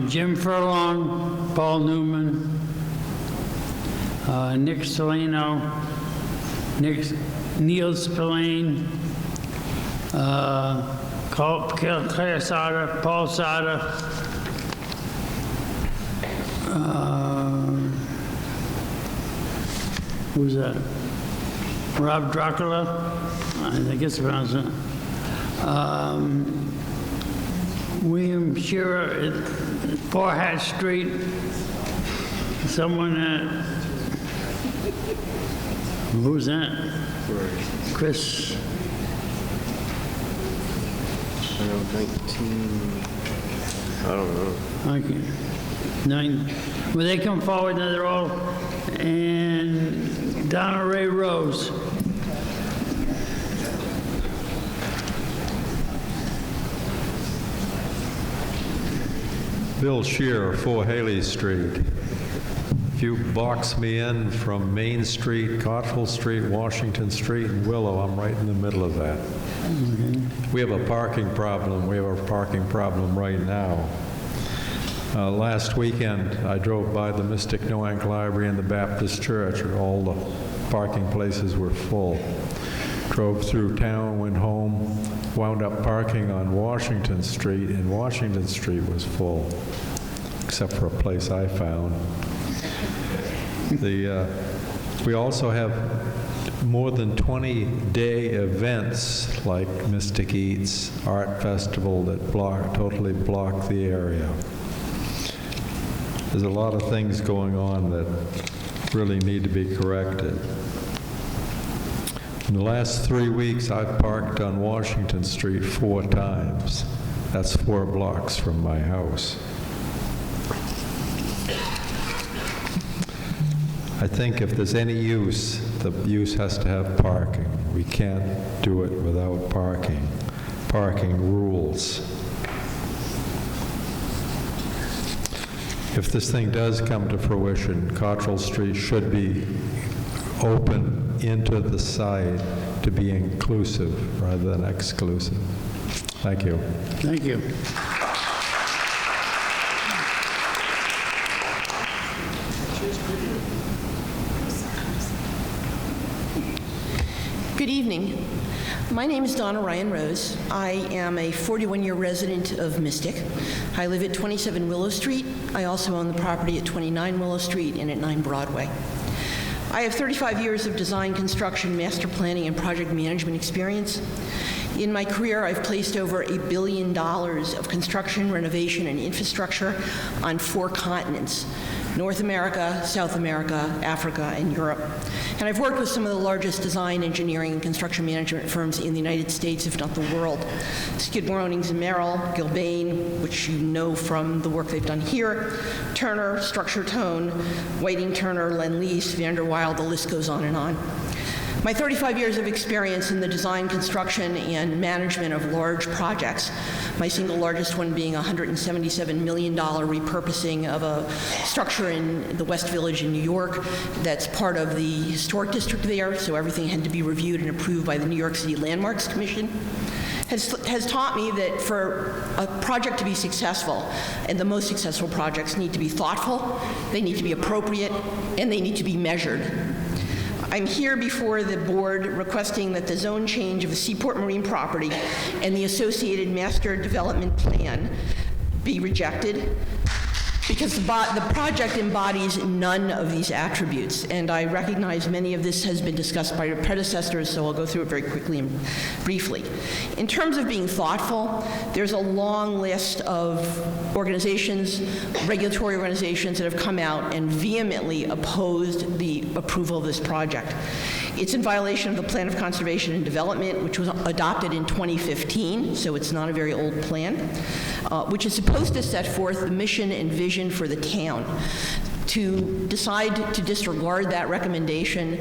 Jim Furlong, Paul Newman, Nick Salino, Neil Spillane, Claire Sada, Paul Sada, who's that? Rob Dracula, I think it's pronounced it. William Shearer at 4 Hatch Street. Someone at, who's that? Chris. I don't know. Okay. 9. Will they come forward? Now they're all, and Donna Ray Rose. Bill Shear, 4 Haley Street. If you box me in from Main Street, Cottrell Street, Washington Street, and Willow, I'm right in the middle of that. We have a parking problem. We have a parking problem right now. Last weekend, I drove by the Mystic Noank Library and the Baptist Church, and all the parking places were full. Drove through town, went home, wound up parking on Washington Street, and Washington Street was full, except for a place I found. We also have more than 20-day events like Mystic Eats, Art Festival that totally block the area. There's a lot of things going on that really need to be corrected. In the last 3 weeks, I've parked on Washington Street 4 times. That's 4 blocks from my house. I think if there's any use, the use has to have parking. We can't do it without parking. Parking rules. If this thing does come to fruition, Cottrell Street should be open into the site to be inclusive rather than exclusive. Thank you. Thank you. Good evening. My name is Donna Ryan Rose. I am a 41-year resident of Mystic. I live at 27 Willow Street. I also own the property at 29 Willow Street and at 9 Broadway. I have 35 years of design, construction, master planning, and project management experience. In my career, I've placed over $1 billion of construction, renovation, and infrastructure on 4 continents: North America, South America, Africa, and Europe. And I've worked with some of the largest design, engineering, and construction management firms in the United States, if not the world. Skidmore, Owings & Merrill, Gilbane, which you know from the work they've done here, Turner, Structure Tone, Whiting Turner, Lend-Lease, Vanderweil, the list goes on and on. My 35 years of experience in the design, construction, and management of large projects, my single largest one being a $177 million repurposing of a structure in the West Village in New York that's part of the historic district there, so everything had to be reviewed and approved by the New York City Landmarks Commission, has taught me that for a project to be successful, and the most successful projects need to be thoughtful, they need to be appropriate, and they need to be measured. I'm here before the board requesting that the zone change of the Seaport Marine property and the associated master development plan be rejected because the project embodies none of these attributes. And I recognize many of this has been discussed by your predecessors, so I'll go through it very quickly and briefly. In terms of being thoughtful, there's a long list of organizations, regulatory organizations that have come out and vehemently opposed the approval of this project. It's in violation of the Plan of Conservation and Development, which was adopted in 2015, so it's not a very old plan, which is supposed to set forth the mission and vision for the town. To decide to disregard that recommendation,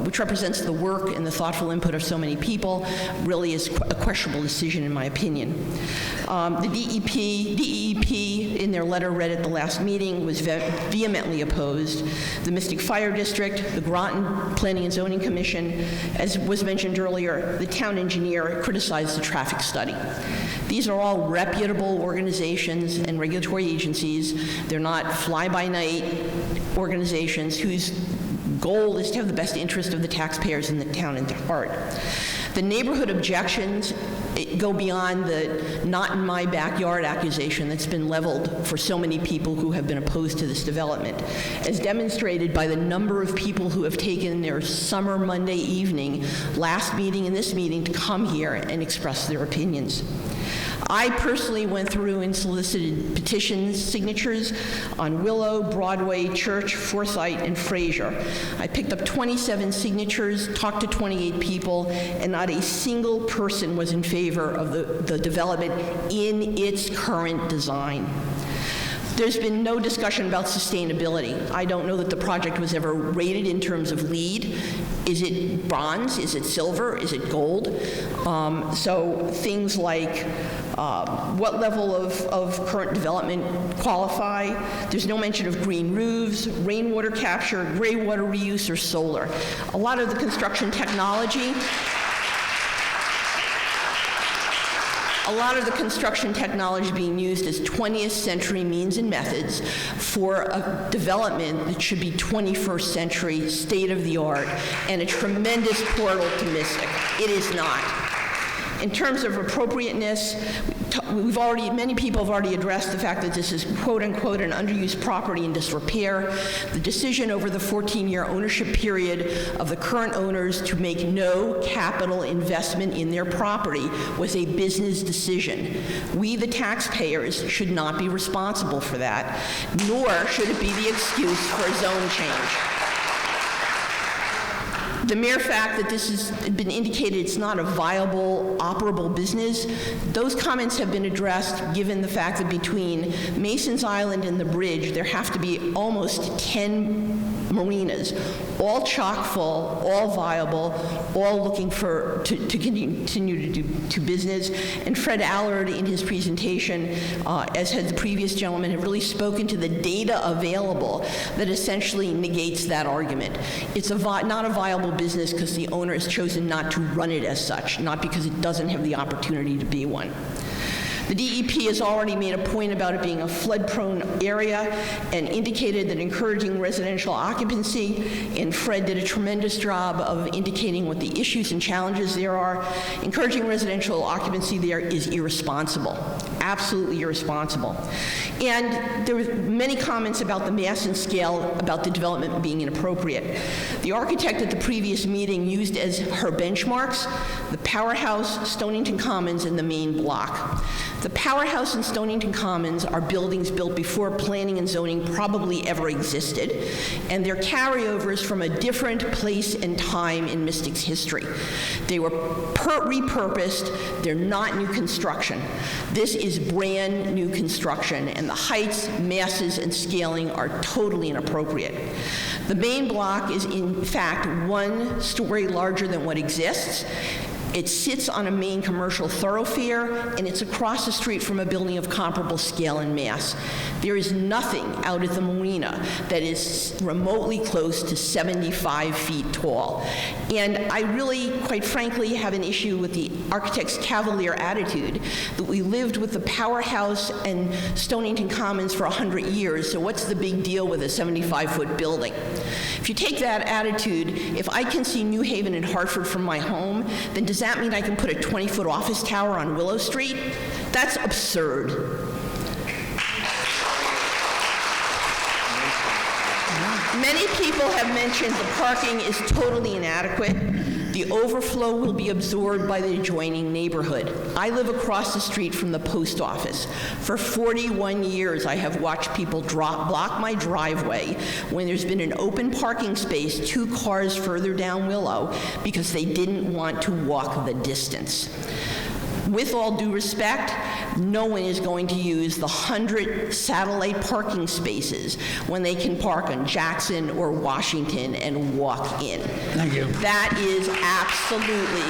which represents the work and the thoughtful input of so many people, really is a questionable decision in my opinion. The DEP, in their letter read at the last meeting, was vehemently opposed. The Mystic Fire District, the Groton Planning and Zoning Commission, as was mentioned earlier, the town engineer criticized the traffic study. These are all reputable organizations and regulatory agencies. They're not fly-by-night organizations whose goal is to have the best interest of the taxpayers in the town at heart. The neighborhood objections go beyond the not in my backyard accusation that's been leveled for so many people who have been opposed to this development, as demonstrated by the number of people who have taken their summer Monday evening, last meeting and this meeting, to come here and express their opinions. I personally went through and solicited petitions, signatures on Willow, Broadway, Church, Forsyth, and Fraser. I picked up 27 signatures, talked to 28 people, and not a single person was in favor of the development in its current design. There's been no discussion about sustainability. I don't know that the project was ever rated in terms of LEED. Is it bronze? Is it silver? Is it gold? So things like what level of current development qualify. There's no mention of green roofs, rainwater capture, gray water reuse, or solar. A lot of the construction technology being used as 20th century means and methods for a development that should be 21st century, state-of-the-art, and a tremendous portal to Mystic. It is not. In terms of appropriateness, many people have already addressed the fact that this is quote-unquote an underused property in disrepair. The decision over the 14-year ownership period of the current owners to make no capital investment in their property was a business decision. We, the taxpayers, should not be responsible for that, nor should it be the excuse for a zone change. The mere fact that this has been indicated it's not a viable, operable business, those comments have been addressed given the fact that between Mason's Island and the bridge, there have to be almost 10 marinas, all chock full, all viable, all looking to continue to do business. And Fred Allard, in his presentation, as had the previous gentleman, have really spoken to the data available that essentially negates that argument. It's not a viable business because the owner has chosen not to run it as such, not because it doesn't have the opportunity to be one. The DEP has already made a point about it being a flood-prone area and indicated that encouraging residential occupancy, and Fred did a tremendous job of indicating what the issues and challenges there are. Encouraging residential occupancy there is irresponsible, absolutely irresponsible. And there were many comments about the mass and scale about the development being inappropriate. The architect at the previous meeting used as her benchmarks the Powerhouse, Stonington Commons, and the main block. The Powerhouse and Stonington Commons are buildings built before planning and zoning probably ever existed, and they're carryovers from a different place and time in Mystic's history. They were repurposed. They're not new construction. This is brand new construction, and the heights, masses, and scaling are totally inappropriate. The main block is, in fact, 1 story larger than what exists. It sits on a main commercial thoroughfare, and it's across the street from a building of comparable scale and mass. There is nothing out at the marina that is remotely close to 75 feet tall. And I really, quite frankly, have an issue with the architect's cavalier attitude that we lived with the Powerhouse and Stonington Commons for 100 years, so what's the big deal with a 75-foot building? If you take that attitude, if I can see New Haven and Hartford from my home, then does that mean I can put a 20-foot office tower on Willow Street? That's absurd. Many people have mentioned the parking is totally inadequate. The overflow will be absorbed by the adjoining neighborhood. I live across the street from the post office. For 41 years, I have watched people block my driveway when there's been an open parking space 2 cars further down Willow because they didn't want to walk the distance. With all due respect, no one is going to use the 100 satellite parking spaces when they can park on Jackson or Washington and walk in. Thank you. That is absolutely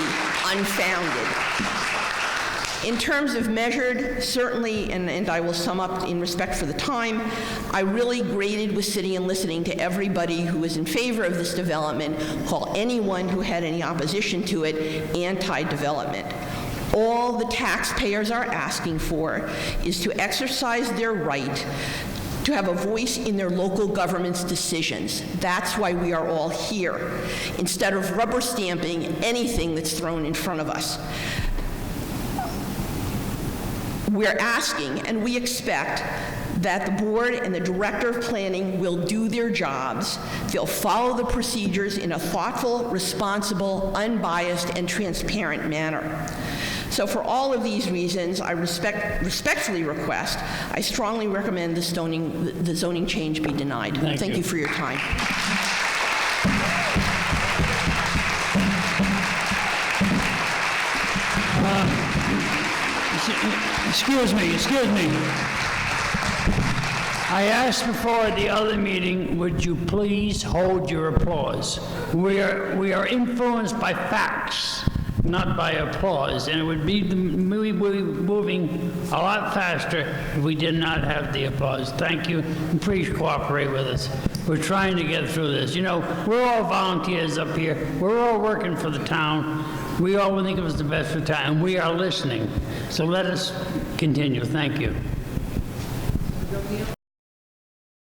unfounded. In terms of measured, certainly, and I will sum up in respect for the time, I really graded with sitting and listening to everybody who was in favor of this development, call anyone who had any opposition to it anti-development. All the taxpayers are asking for is to exercise their right to have a voice in their local government's decisions. That's why we are all here, instead of rubber stamping anything that's thrown in front of us. We're asking, and we expect, that the board and the director of planning will do their jobs. They'll follow the procedures in a thoughtful, responsible, unbiased, and transparent manner. So for all of these reasons, I respectfully request, I strongly recommend the zoning change be denied. Thank you for your time. Excuse me. I asked before the other meeting, would you please hold your applause? We are influenced by facts, not by applause, and it would be moving a lot faster if we did not have the applause. Thank you, and please cooperate with us. We're trying to get through this. You know, we're all volunteers up here. We're all working for the town. We all think it was the best for the town, and we are listening. So let us continue. Thank you.